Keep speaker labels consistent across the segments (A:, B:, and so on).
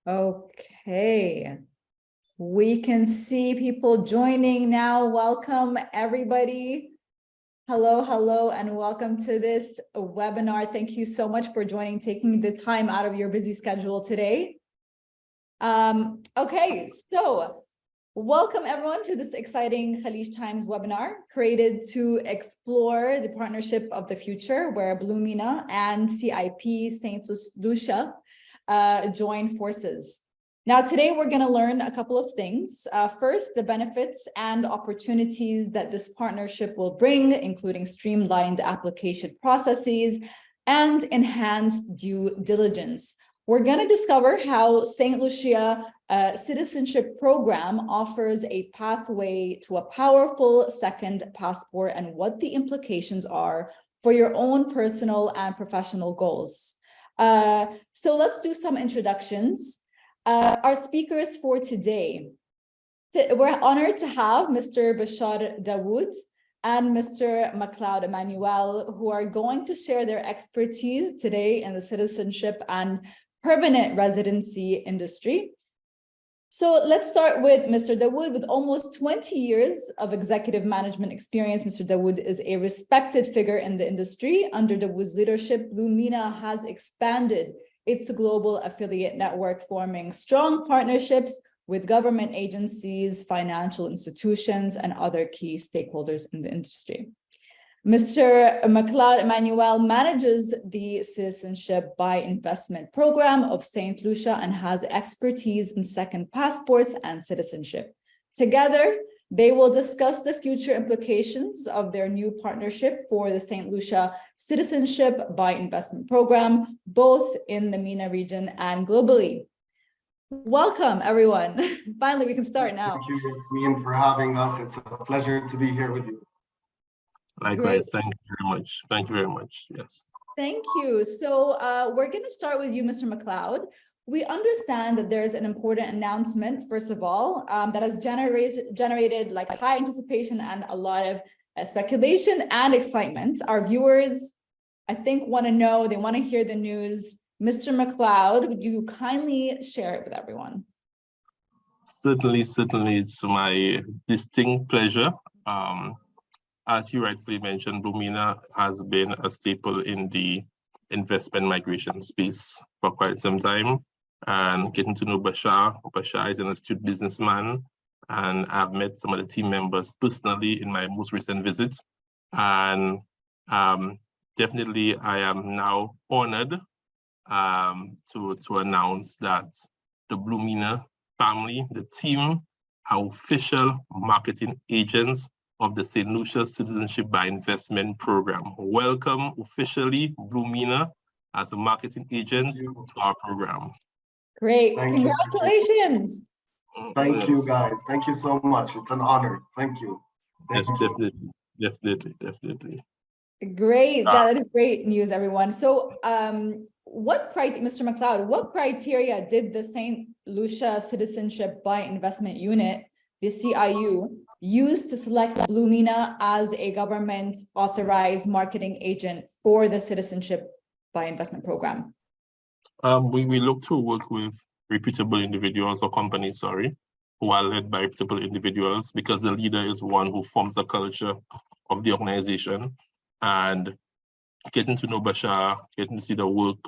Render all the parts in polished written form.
A: Okay, we can see people joining now. Welcome, everybody. Hello, and welcome to this webinar. Thank you so much for joining, taking the time out of your busy schedule today. Okay, so welcome everyone to this exciting Khalij Times webinar created to explore the partnership of the future, where Bluemina and CIP Saint Lucia join forces. Now, today we're going to learn a couple of things. First, the benefits and opportunities that this partnership will bring, including streamlined application processes and enhanced due diligence. We're going to discover how Saint Lucia Citizenship program offers a pathway to a powerful second passport and what the implications are for your own personal and professional goals. So let's do some introductions. Our speakers for today. We're honored to have Mr. Bashar Dawood and Mr. MacLeod Emmanuel, who are going to share their expertise today in the citizenship and permanent residency industry. So let's start with Mr. Dawood. With almost 20 years of executive management experience, Mr. Dawood is a respected figure in the industry. Under Dawood's leadership, Bluemina has expanded its global affiliate network, forming strong partnerships with government agencies, financial institutions, and other key stakeholders in the industry. Mr. MacLeod Emmanuel manages the Citizenship by Investment program of Saint Lucia and has expertise in second passports and citizenship. Together, they will discuss the future implications of their new partnership for the Saint Lucia Citizenship by Investment program, both in the MENA region and globally. Welcome, everyone. Finally, we can start now.
B: Thank you, Yasmin, for having us. It's a pleasure to be here with you.
C: Likewise. Thank you very much. Thank you very much. Yes.
A: Thank you. So we're going to start with you, Mr. MacLeod. We understand that there's an important announcement, first of all, that has generated like high anticipation and a lot of speculation and excitement. Our viewers, I think, want to know, they want to hear the news. Mr. MacLeod, would you kindly share it with everyone?
C: Certainly, it's my distinct pleasure. As you rightfully mentioned, Bluemina has been a staple in the investment migration space for quite some time. And getting to know Bashar is an astute businessman, and I've met some of the team members personally in my most recent visit. And definitely I am now honored to announce that the Bluemina family, the team, are official marketing agents of the Saint Lucia Citizenship by Investment program. Welcome officially, Bluemina, as a marketing agent to our program.
A: Great. Congratulations.
B: Thank you, guys. Thank you so much. It's an honor. Thank you.
C: Yes, definitely.
A: Great. That is great news, everyone. So what criteria, Mr. MacLeod, what criteria did the Saint Lucia Citizenship by Investment Unit, the CIU, use to select Bluemina as a government authorized marketing agent for the Citizenship by Investment program?
C: We look to work with reputable individuals or companies, who are led by reputable individuals, because the leader is one who forms the culture of the organization. And getting to know Bashar, getting to see the work,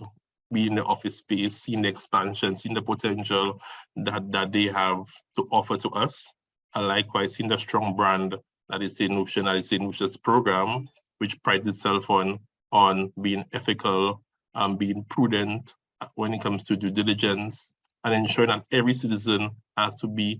C: be in the office space, seeing the expansion, seeing the potential that they have to offer to us. And likewise, seeing the strong brand that is Saint Lucia, that is Saint Lucia's program, which prides itself on being ethical, being prudent when it comes to due diligence, and ensuring that every citizen has to be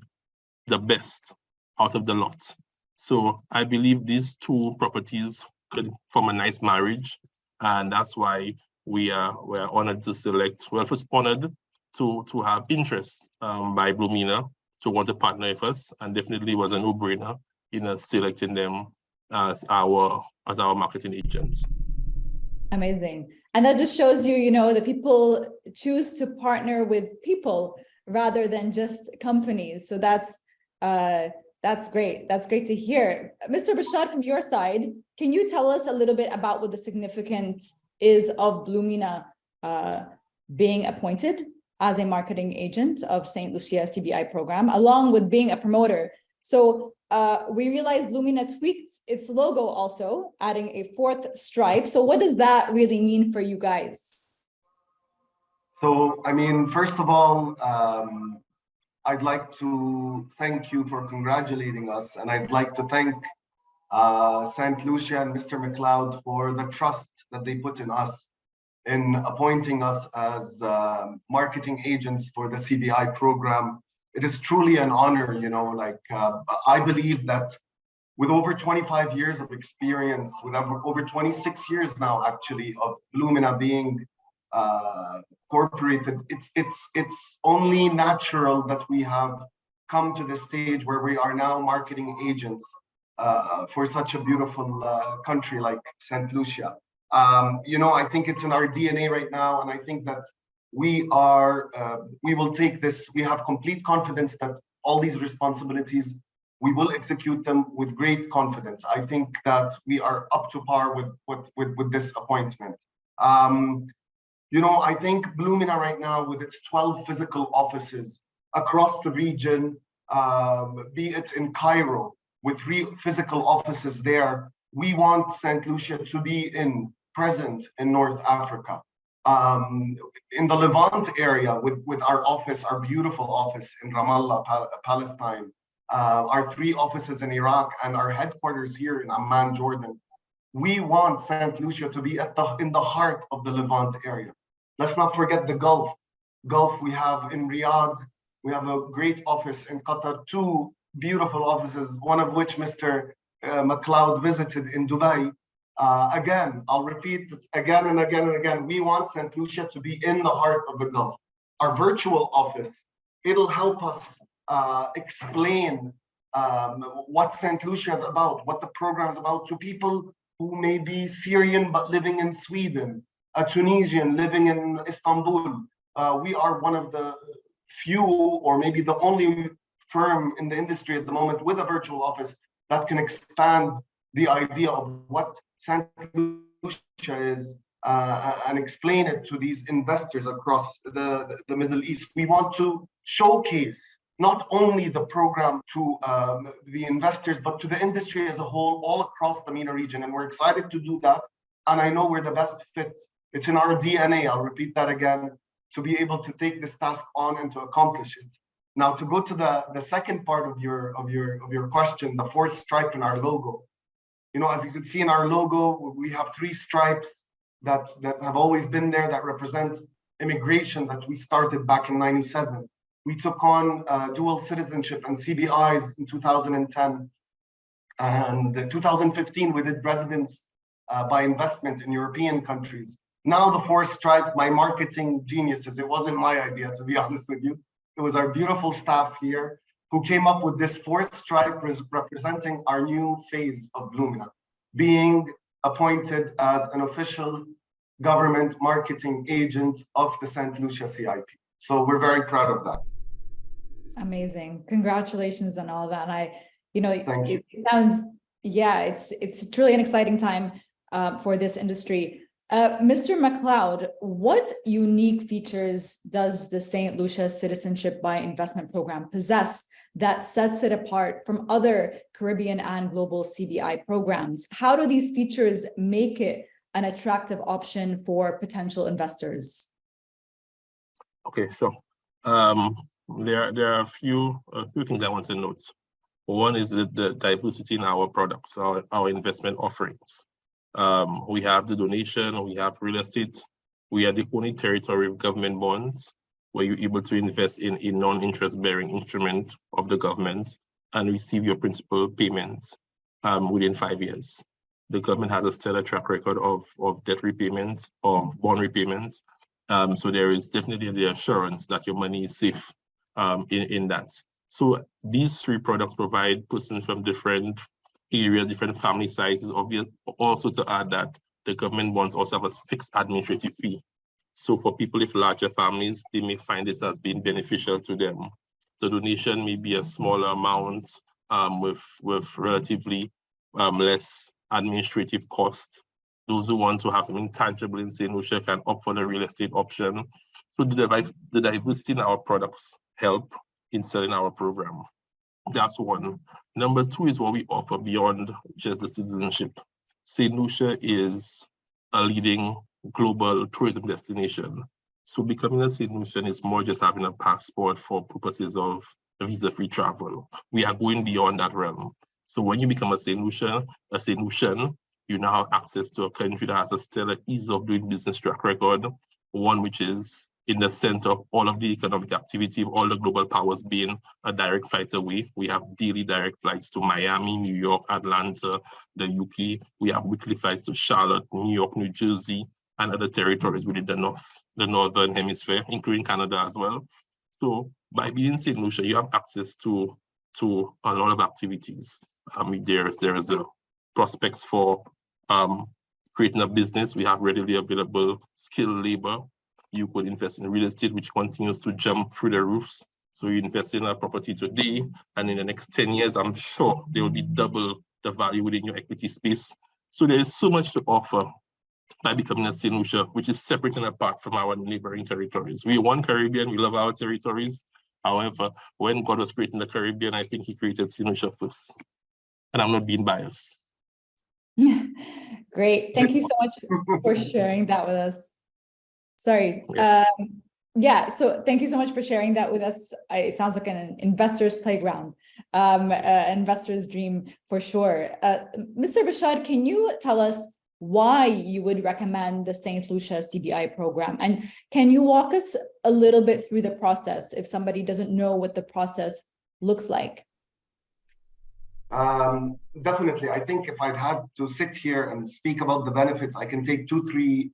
C: the best out of the lot. So I believe these two properties could form a nice marriage, and that's why we're honored to select. Well, first honored to have interest by Bluemina to want to partner with us, and definitely was a no-brainer in us selecting them as our marketing agents.
A: Amazing. And that just shows you, that people choose to partner with people rather than just companies. So that's great. That's great to hear. Mr. Bashar, from your side, can you tell us a little bit about what the significance is of Bluemina being appointed as a marketing agent of Saint Lucia CBI program, along with being a promoter. So we realized Bluemina tweaked its logo also, adding a fourth stripe. So what does that really mean for you guys?
B: So, I mean, first of all, I'd like to thank you for congratulating us. And I'd like to thank Saint Lucia and Mr. McLeod for the trust that they put in us in appointing us as marketing agents for the CBI program. It is truly an honor, you know, like I believe that with over 25 years of experience, with over 26 years now, actually, of Bluemina being incorporated, it's only natural that we have come to this stage where we are now marketing agents for such a beautiful country like Saint Lucia. You know, I think it's in our DNA right now, and I think that we will take this. We have complete confidence that all these responsibilities, we will execute them with great confidence. I think that we are up to par with this appointment. You know, I think Bluemina right now, with its 12 physical offices across the region, be it in Cairo, with 3 physical offices there, we want Saint Lucia to be present in North Africa. In the Levant area, with our office, our beautiful office in Ramallah, Palestine, our 3 offices in Iraq, and our headquarters here in Amman, Jordan. We want Saint Lucia to be in the heart of the Levant area. Let's not forget the Gulf. We have in Riyadh, we have a great office in Qatar, 2 beautiful offices, one of which Mr. McLeod visited in Dubai. Again, I'll repeat it again and again and again. We want Saint Lucia to be in the heart of the Gulf. Our virtual office, it'll help us explain what Saint Lucia is about, what the program is about to people who may be Syrian but living in Sweden, a Tunisian living in Istanbul. We are one of the few, or maybe the only firm in the industry at the moment with a virtual office that can expand the idea of what Saint Lucia is and explain it to these investors across the Middle East. We want to showcase not only the program to the investors, but to the industry as a whole, all across the MENA region. And we're excited to do that. And I know we're the best fit. It's in our DNA, I'll repeat that again, to be able to take this task on and to accomplish it. Now, to go to the second part of your question, the 4th stripe in our logo. You know, as you can see in our logo, we have 3 stripes that have always been there that represent immigration that we started back in '97. We took on dual citizenship and CBIs in 2010. And in 2015, we did residence by investment in European countries. Now the 4th stripe, my marketing geniuses, it wasn't my idea, to be honest with you. It was our beautiful staff here who came up with this 4th stripe representing our new phase of Bluemina, being appointed as an official government marketing agent of the Saint Lucia CIP. So we're very proud of that.
A: Amazing. Congratulations on all of that. And
B: it
A: sounds, yeah, it's truly an exciting time for this industry. Mr. McLeod, what unique features does the Saint Lucia Citizenship by Investment Program possess that sets it apart from other Caribbean and global CBI programs? How do these features make it an attractive option for potential investors?
C: Okay, so there are a few things I want to note. One is the diversity in our products, our investment offerings. We have the donation, we have real estate. We are the only territory of government bonds where you're able to invest in a non-interest bearing instrument of the government and receive your principal payments within 5 years. The government has a stellar track record of debt repayments, of bond repayments. So there is definitely the assurance that your money is safe in that. So these 3 products provide persons from different areas, different family sizes. Also to add that the government bonds also have a fixed administrative fee. So for people with larger families, they may find this as being beneficial to them. The donation may be a smaller amount with relatively less administrative cost, Those who want to have something tangible in Saint Lucia can opt for the real estate option. So the diversity in our products help in selling our program. That's one. Number two is what we offer beyond just the citizenship. Saint Lucia is a leading global tourism destination. So becoming a Saint Lucian is more just having a passport for purposes of visa-free travel. We are going beyond that realm. So when you become a Saint Lucian, you now have access to a country that has a stellar ease of doing business track record, one which is in the center of all of the economic activity, of all the global powers being a direct flight away. We have daily direct flights to Miami, New York, Atlanta, the UK. We have weekly flights to Charlotte, New York, New Jersey, and other territories within the Northern Hemisphere, including Canada as well. So by being in Saint Lucia, you have access to a lot of activities. There's the prospects for creating a business. We have readily available skilled labor. You could invest in real estate, which continues to jump through the roofs. So you invest in a property today, and in the next 10 years, I'm sure there will be double the value within your equity space. So there is so much to offer by becoming a Saint Lucia, which is separate and apart from our neighboring territories. We one Caribbean, we love our territories. However, when God was creating the Caribbean, I think he created Saint Lucia first. And I'm not being biased.
A: Great. Thank you so much for sharing that with us. Sorry. So thank you so much for sharing that with us. It sounds like an investor's playground, investor's dream for sure. Mr. Bashad, can you tell us why you would recommend the Saint Lucia CBI program? And can you walk us a little bit through the process if somebody doesn't know what the process looks like?
B: Definitely. I think if I'd had to sit here and speak about the benefits, I can take 2-3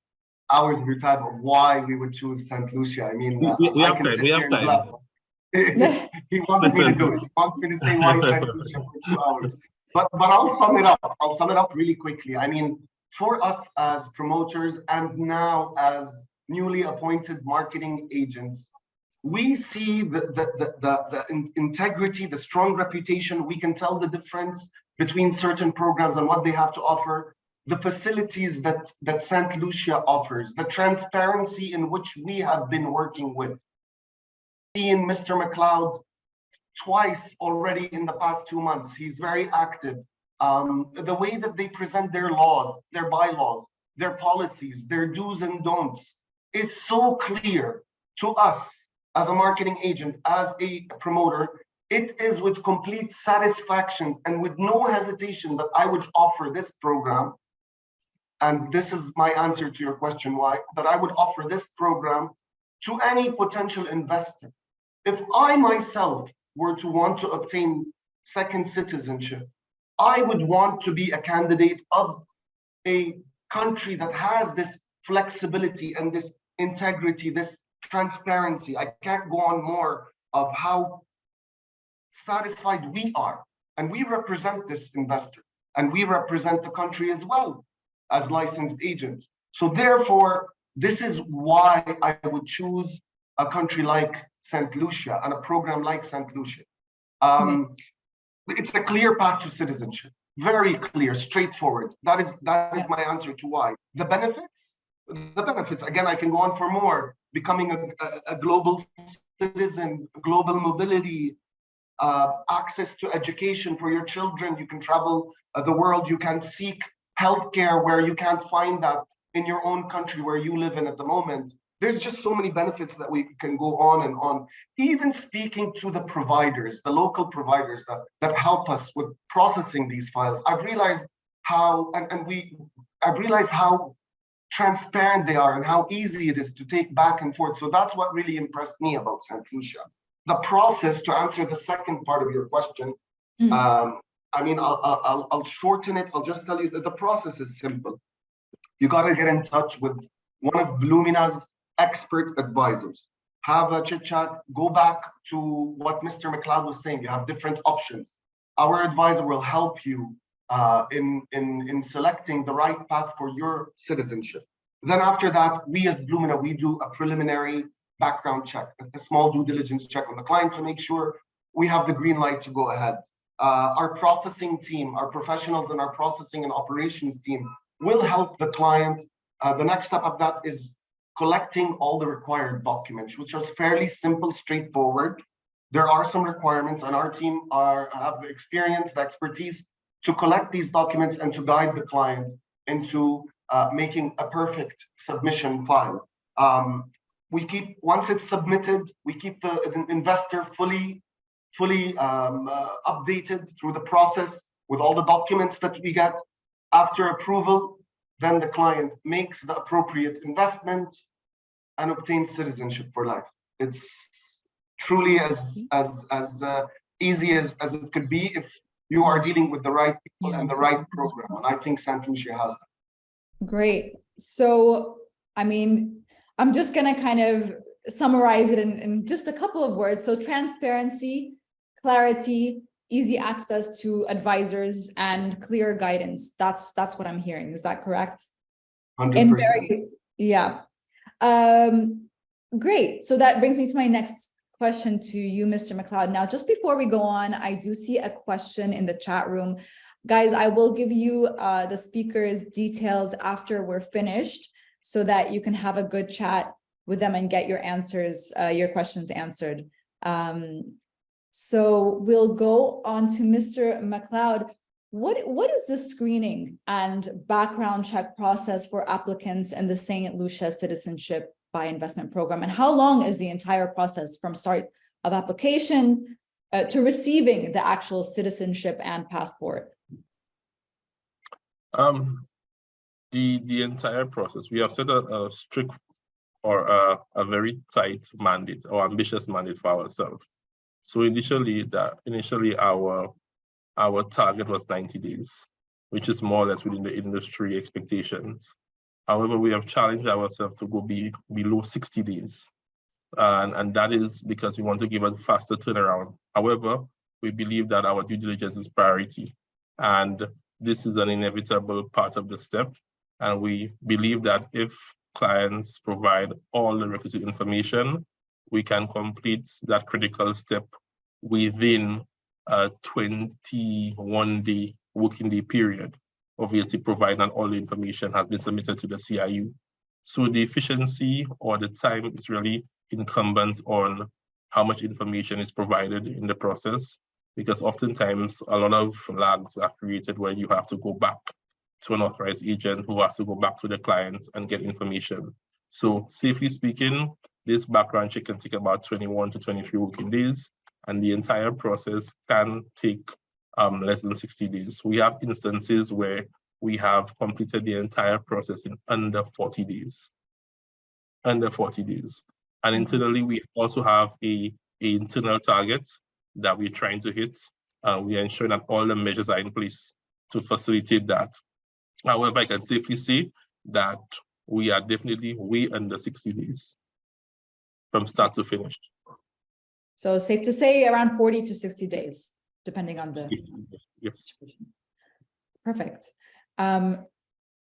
B: hours of your time of why we would choose Saint Lucia. I mean, I can sit here and blab. He wants me to do it. He wants me to say why Saint Lucia for 2 hours. But I'll sum it up. I'll sum it up really quickly. I mean, for us as promoters and now as newly appointed marketing agents, we see the integrity, the strong reputation. We can tell the difference between certain programs and what they have to offer, the facilities that Saint Lucia offers, the transparency in which we have been working with. Seeing Mr. McLeod twice already in the past 2 months. He's very active. The way that they present their laws, their bylaws, their policies, their do's and don'ts is so clear to us as a marketing agent, as a promoter. It is with complete satisfaction and with no hesitation that I would offer this program. And this is my answer to your question, why, that I would offer this program to any potential investor. If I myself were to want to obtain second citizenship, I would want to be a candidate of a country that has this flexibility and this integrity, this transparency. I can't go on more of how satisfied we are. And we represent this investor, and we represent the country as well as licensed agents. So therefore, this is why I would choose a country like Saint Lucia and a program like Saint Lucia. It's a clear path to citizenship, very clear, straightforward. That is my answer to why. The benefits, again, I can go on for more. Becoming a global citizen, global mobility, access to education for your children. You can travel the world. You can seek healthcare where you can't find that in your own country where you live in at the moment. There's just so many benefits that we can go on and on. Even speaking to the providers, the local providers that help us with processing these files, I've realized how, I've realized how transparent they are and how easy it is to take back and forth. So that's what really impressed me about Saint Lucia. The process, to answer the second part of your question, I mean, I'll shorten it. I'll just tell you that the process is simple. You got to get in touch with one of Bluemina's expert advisors. Have a chit chat, go back to what Mr. McLeod was saying. You have different options. Our advisor will help you in selecting the right path for your citizenship. Then after that, we as Bluemina, we do a preliminary background check, a small due diligence check on the client to make sure we have the green light to go ahead. Our processing team, our professionals in our processing and operations team will help the client. The next step of that is collecting all the required documents, which is fairly simple, straightforward. There are some requirements, and our team have the experience, the expertise to collect these documents and to guide the client into making a perfect submission file. Once it's submitted, we keep the investor fully updated through the process with all the documents that we get. After approval, then the client makes the appropriate investment and obtains citizenship for life. It's truly as easy as it could be if you are dealing with the right people and the right program. And I think Saint Lucia has that.
A: Great. So, I mean, I'm just going to kind of summarize it in just a couple of words. So transparency, clarity, easy access to advisors, and clear guidance. That's what I'm hearing. Is that correct?
B: 100%.
A: Yeah. Great. So that brings me to my next question to you, Mr. McLeod. Now, just before we go on, I do see a question in the chat room. Guys, I will give you the speakers' details after we're finished so that you can have a good chat with them and get your answers, your questions answered. So we'll go on to Mr. McLeod. What is the screening and background check process for applicants in the Saint Lucia Citizenship by Investment Program? And how long is the entire process from start of application to receiving the actual citizenship and passport?
C: The entire process, we have set a strict or a very tight mandate or ambitious mandate for ourselves. So initially our target was 90 days, which is more or less within the industry expectations. However, we have challenged ourselves to go below 60 days. And that is because we want to give a faster turnaround. However, we believe that our due diligence is priority. And this is an inevitable part of the step. And we believe that if clients provide all the requisite information, we can complete that critical step within a 21-day working day period, obviously providing that all the information has been submitted to the CIU. So the efficiency or the time is really incumbent on how much information is provided in the process, because oftentimes a lot of lags are created where you have to go back to an authorized agent who has to go back to the clients and get information. So safely speaking, this background check can take about 21 to 23 working days, and the entire process can take less than 60 days. We have instances where we have completed the entire process in under 40 days. Under 40 days. And internally, we also have a internal target that we're trying to hit. We ensure that all the measures are in place to facilitate that. However, I can safely say that we are definitely way under 60 days from start to finish.
A: So safe to say around 40 to 60 days, depending on the situation. Perfect. And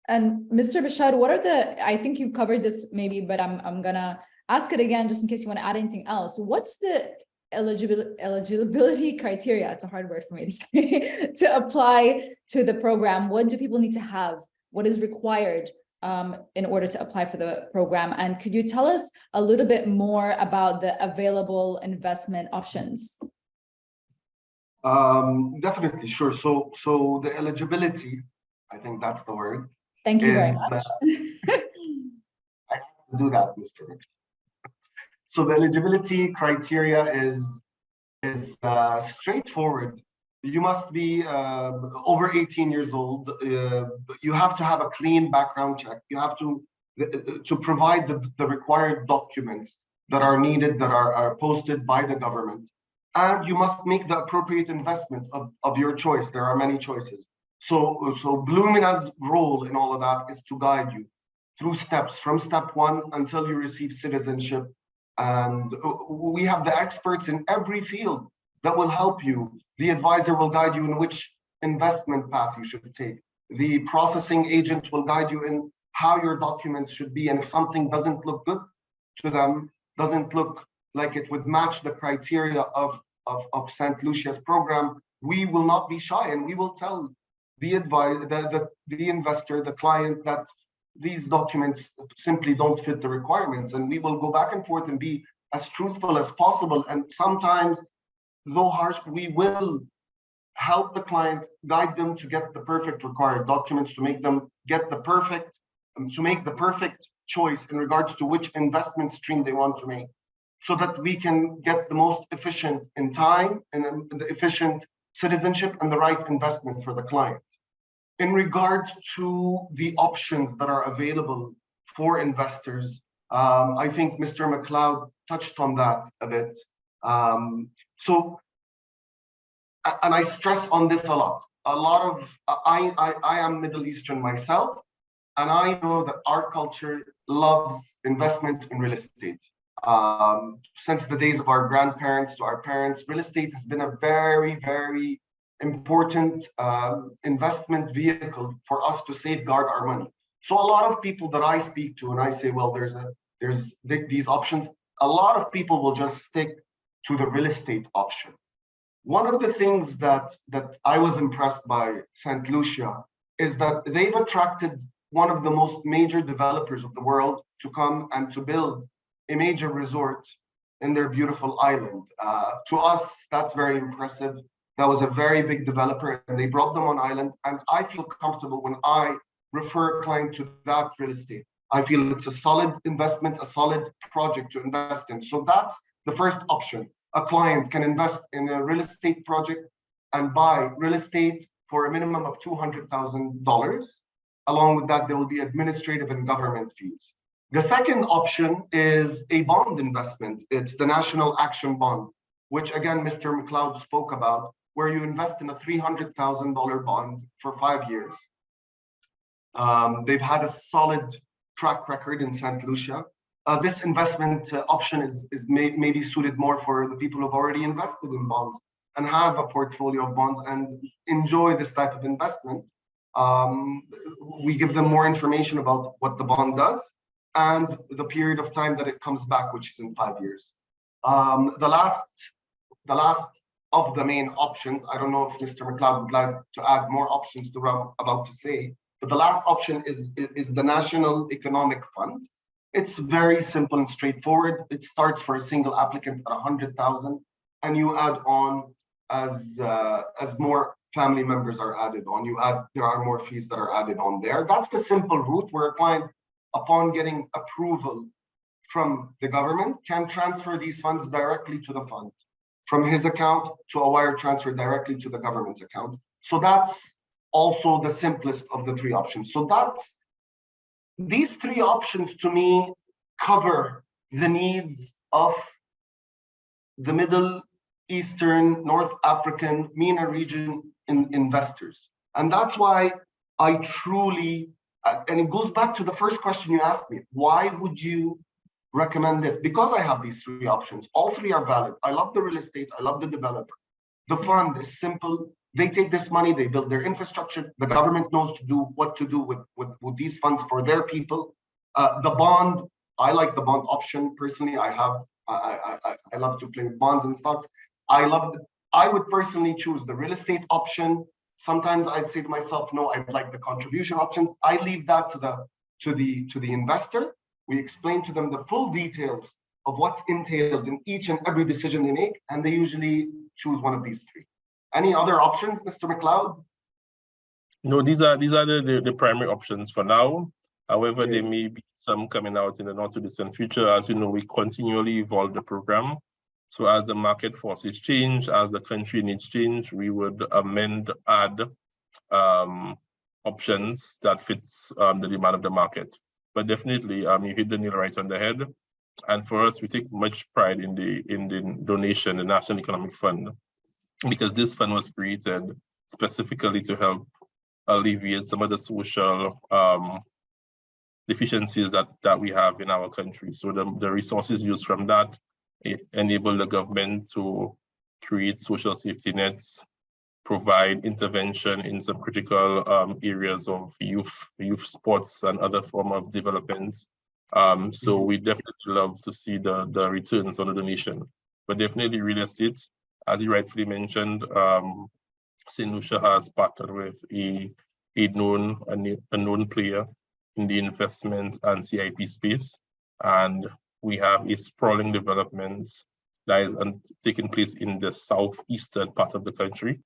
A: Mr. Bashad, what are I think you've covered this maybe, but I'm gonna ask it again just in case you want to add anything else. What's the eligibility criteria? It's a hard word for me to say to apply to the program. What do people need to have? What is required in order to apply for the program? And could you tell us a little bit more about the available investment options?
B: Definitely, sure. So the eligibility, I think that's the word.
A: Thank you very much.
B: I have to do that, Mr. Rick. So the eligibility criteria is straightforward. You must be over 18 years old. You have to have a clean background check. You have to provide the required documents that are needed, that are posted by the government. And you must make the appropriate investment of your choice. There are many choices. So Bluemina's role in all of that is to guide you through steps, from step one until you receive citizenship. And we have the experts in every field that will help you. The advisor will guide you in which investment path you should take. The processing agent will guide you in how your documents should be. And if something doesn't look good to them, doesn't look like it would match the criteria of Saint Lucia's program, we will not be shy, and we will tell the investor, the client, that these documents simply don't fit the requirements, and we will go back and forth and be as truthful as possible. And sometimes, though harsh, we will help the client, guide them to get the perfect required documents, to make them get the perfect, to make the perfect choice in regards to which investment stream they want to make, so that we can get the most efficient in time and the efficient citizenship and the right investment for the client. In regards to the options that are available for investors, I think Mr. McLeod touched on that a bit. And I stress on this a lot. I am Middle Eastern myself, and I know that our culture loves investment in real estate. Since the days of our grandparents to our parents, real estate has been a very, very important investment vehicle for us to safeguard our money. So a lot of people that I speak to, and I say, well, there's these options, a lot of people will just stick to the real estate option. One of the things that I was impressed by Saint Lucia is that they've attracted one of the most major developers of the world to come and to build a major resort in their beautiful island. To us, that's very impressive. That was a very big developer, and they brought them on island. And I feel comfortable when I refer a client to that real estate. I feel it's a solid investment, a solid project to invest in. So that's the first option. A client can invest in a real estate project and buy real estate for a minimum of $200,000. Along with that, there will be administrative and government fees. The second option is a bond investment. It's the National Action Bond, which again, Mr. McLeod spoke about, where you invest in a $300,000 bond for 5 years. They've had a solid track record in Saint Lucia. This investment option is maybe suited more for the people who've already invested in bonds and have a portfolio of bonds and enjoy this type of investment. We give them more information about what the bond does and the period of time that it comes back, which is in 5 years. The last of the main options, I don't know if Mr. McLeod would like to add more options to what I'm about to say, but the last option is the National Economic Fund. It's very simple and straightforward. It starts for a single applicant at 100,000, and you add on as more family members are added on. There are more fees that are added on there. That's the simple route where a client, upon getting approval from the government, can transfer these funds directly to the fund, from his account to a wire transfer directly to the government's account. So that's also the simplest of the three options. So these three options to me cover the needs of the Middle Eastern, North African, MENA region investors. And that's why I truly, and it goes back to the first question you asked me, why would you recommend this? Because I have these three options. All three are valid. I love the real estate. I love the developer. The fund is simple. They take this money, they build their infrastructure. The government knows what to do with these funds for their people. The bond, I like the bond option personally. I love to play with bonds and stocks. I would personally choose the real estate option. Sometimes I'd say to myself, no, I'd like the contribution options. I leave that to the investor. We explain to them the full details of what's entailed in each and every decision they make, and they usually choose one of these three. Any other options, Mr. McLeod?
C: No, these are the primary options for now. However, there may be some coming out in the not too distant future. As you know, we continually evolve the program. So as the market forces change, as the country needs change, we would add options that fits the demand of the market. But definitely, you hit the nail right on the head. And for us, we take much pride in the donation, the National Economic Fund, because this fund was created specifically to help alleviate some of the social deficiencies that we have in our country. So the resources used from that enable the government to create social safety nets, provide intervention in some critical areas of youth sports and other form of developments. So we definitely love to see the returns on the donation. But definitely real estate, as you rightfully mentioned, Saint Lucia has partnered with a known player in the investment and CIP space, and we have a sprawling development that is taking place in the southeastern part of the country,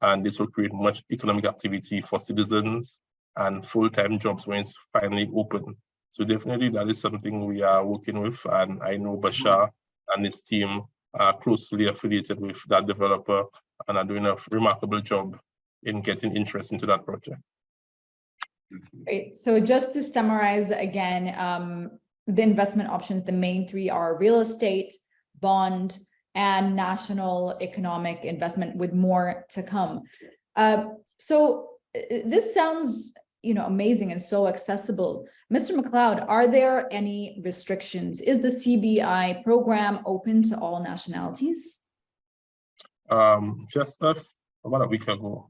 C: and this will create much economic activity for citizens and full-time jobs when it's finally open. So definitely that is something we are working with, and I know Bashar and his team are closely affiliated with that developer and are doing a remarkable job in getting interest into that project.
A: Great. So just to summarize again, the investment options, the main three are real estate, bond, and national economic investment, with more to come. So this sounds, amazing and so accessible. Mr. McLeod, are there any restrictions? Is the CBI program open to all nationalities?
C: Just about a week ago,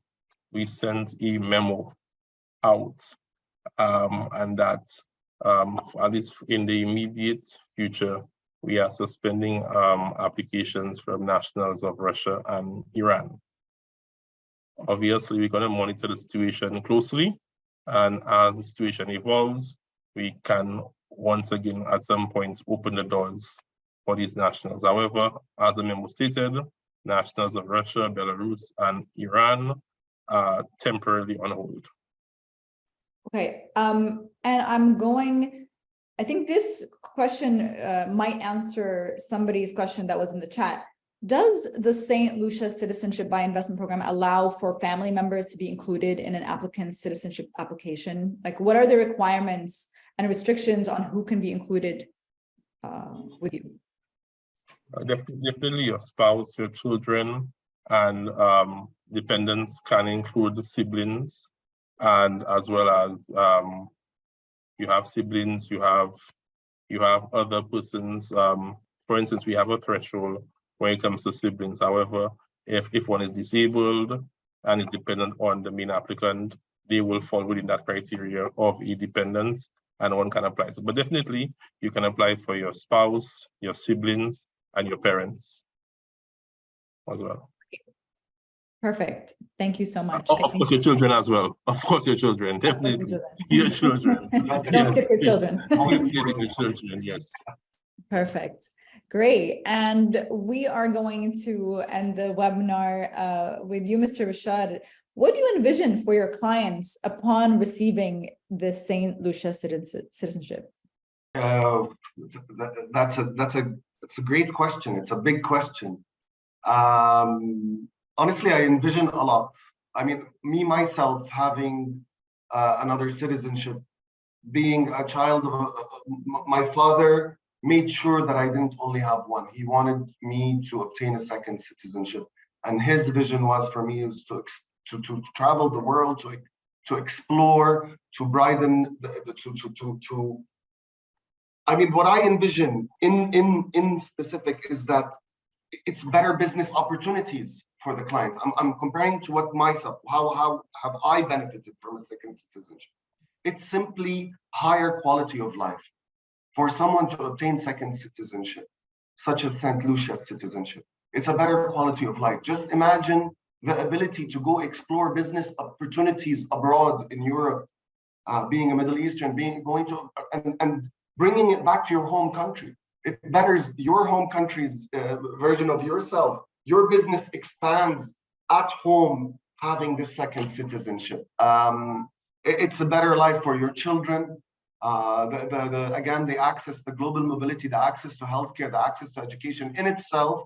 C: we sent a memo out, and that at least in the immediate future, we are suspending applications from nationals of Russia and Iran. Obviously, we're going to monitor the situation closely, and as the situation evolves, we can once again at some point open the doors for these nationals. However, as the memo stated, nationals of Russia, Belarus, and Iran are temporarily on hold.
A: Okay, and I think this question might answer somebody's question that was in the chat. Does the Saint Lucia Citizenship by Investment Program allow for family members to be included in an applicant's citizenship application? Like, what are the requirements and restrictions on who can be included with you?
C: Definitely your spouse, your children, and dependents can include the siblings, and as well as you have siblings, you have other persons. For instance, we have a threshold when it comes to siblings. However, if one is disabled and is dependent on the main applicant, they will fall within that criteria of a dependent, and one can apply. But definitely, you can apply for your spouse, your siblings, and your parents as well.
A: Perfect. Thank you so much.
C: Of course, your children as well. Of course, your children. Definitely. Your children.
A: Don't skip your children.
C: Your children, yes.
A: Perfect. Great. And we are going to end the webinar with you, Mr. Rashad. What do you envision for your clients upon receiving the Saint Lucia citizenship?
B: That's a great question. It's a big question. Honestly, I envision a lot. I mean, me, myself, having another citizenship, being a child of my father made sure that I didn't only have one. He wanted me to obtain a second citizenship. And his vision was for me was to travel the world, to explore, to broaden, I mean, what I envision in specific is that it's better business opportunities for the client. I'm comparing to what myself, how have I benefited from a second citizenship? It's simply higher quality of life. For someone to obtain second citizenship, such as Saint Lucia Citizenship, it's a better quality of life. Just imagine the ability to go explore business opportunities abroad in Europe, being a Middle Eastern, and bringing it back to your home country. It betters your home country's version of yourself. Your business expands at home having this second citizenship. It's a better life for your children. Again, the access, the global mobility, the access to healthcare, the access to education in itself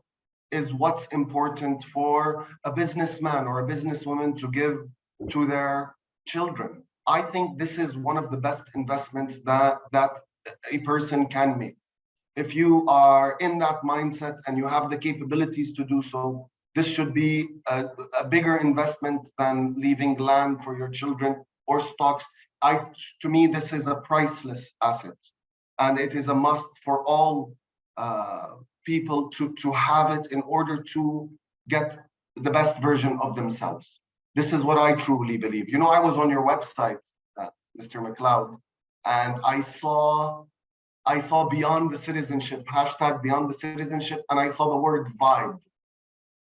B: is what's important for a businessman or a businesswoman to give to their children. I think this is one of the best investments that a person can make. If you are in that mindset and you have the capabilities to do so, this should be a bigger investment than leaving land for your children or stocks. To me, this is a priceless asset, and it is a must for all people to have it in order to get the best version of themselves. This is what I truly believe. You know, I was on your website, Mr. McLeod, and I saw beyond the citizenship, hashtag beyond the citizenship, and I saw the word vibe.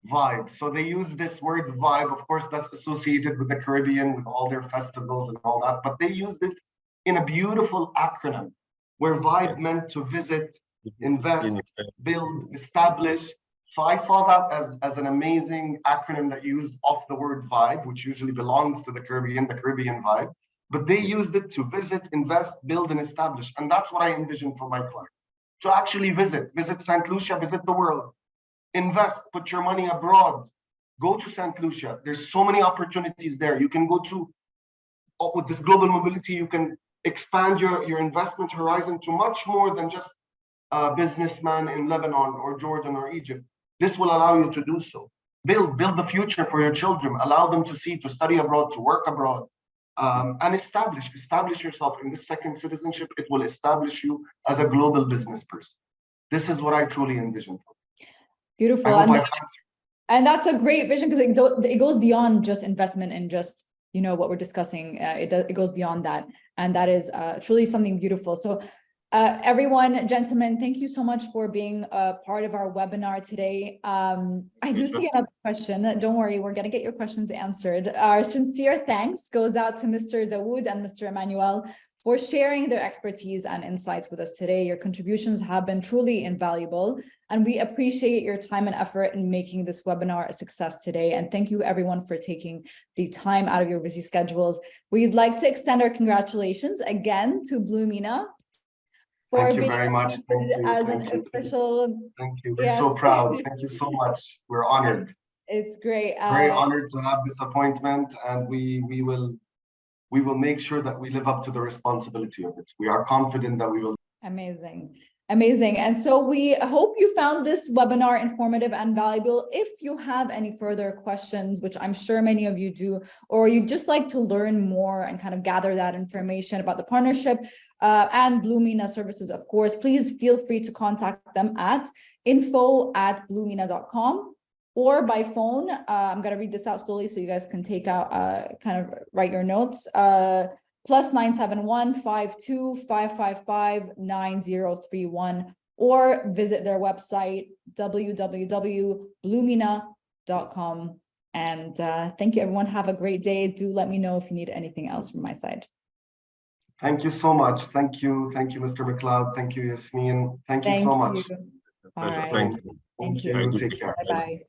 B: vibe. So they use this word vibe. Of course, that's associated with the Caribbean, with all their festivals and all that, but they used it in a beautiful acronym where vibe meant to visit, invest, build, establish. So I saw that as an amazing acronym that used off the word vibe, which usually belongs to the Caribbean vibe, but they used it to visit, invest, build, and establish. And that's what I envisioned for my client, to actually visit Saint Lucia, visit the world, invest, put your money abroad, go to Saint Lucia. There's so many opportunities there. You can go to, with this global mobility, you can expand your investment horizon to much more than just a businessman in Lebanon or Jordan or Egypt. This will allow you to do so. Build the future for your children. Allow them to study abroad, to work abroad, and establish yourself in this second citizenship. It will establish you as a global business person. This is what I truly envision.
A: Beautiful. And that's a great vision, because it goes beyond just investment and just, you know, what we're discussing. It goes beyond that. And that is truly something beautiful. So everyone, gentlemen, thank you so much for being a part of our webinar today. I do see another question. Don't worry, we're going to get your questions answered. Our sincere thanks goes out to Mr. Dawood and Mr. Emmanuel for sharing their expertise and insights with us today. Your contributions have been truly invaluable, and we appreciate your time and effort in making this webinar a success today. And thank you everyone for taking the time out of your busy schedules. We'd like to extend our congratulations again to Bluemina for
B: Thank you
A: being
B: very much. Thank you.
A: as an official.
B: Thank you. We're so proud. Thank you so much. We're honored.
A: It's great.
B: Very honored to have this appointment, and we will make sure that we live up to the responsibility of it. We are confident that we will.
A: Amazing. And so we hope you found this webinar informative and valuable. If you have any further questions, which I'm sure many of you do, or you'd just like to learn more and kind of gather that information about the partnership and Bluemina services, of course, please feel free to contact them at info@bluemina.com. or by phone. I'm going to read this out slowly so you guys can take out, kind of write your notes. +971 52 555 9031, or visit their website, www.bluemina.com. And thank you, everyone. Have a great day. Do let me know if you need anything else from my side.
B: Thank you so much. Thank you. Thank you, Mr. McLeod. Thank you, Yasmin. Thank you so much.
A: All right.
C: Thank you.
B: Thank you. Take care.
A: Bye-bye.